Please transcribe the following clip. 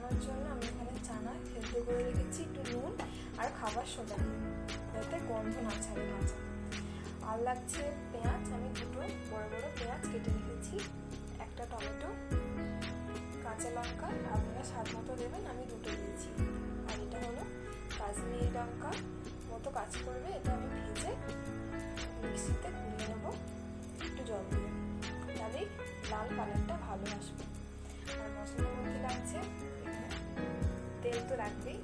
বানানোর জন্য আমি এখানে চানা সেদ্ধ করে রেখেছি, একটু নুন আর খাবার সোডা দিয়ে, যাতে গন্ধ না ছাড়ে কাঁচা। আর লাগছে পেঁয়াজ, আমি দুটো বড় বড় পেঁয়াজ কেটে রেখেছি, একটা টমেটো, কাঁচা লঙ্কা আপনারা স্বাদ মতো দেবেন, আমি দুটো দিয়েছি। আর এটা হলো কাশ্মীরি লঙ্কা মতো কাজ করবে, এটা আমি ভেজে মিক্সিতে গুলিয়ে নেবো একটু জল দিয়ে, তাহলেই লাল কালারটা ভালো আসবে। আর মশলার মধ্যে লাগছে তেল তো লাগবেই,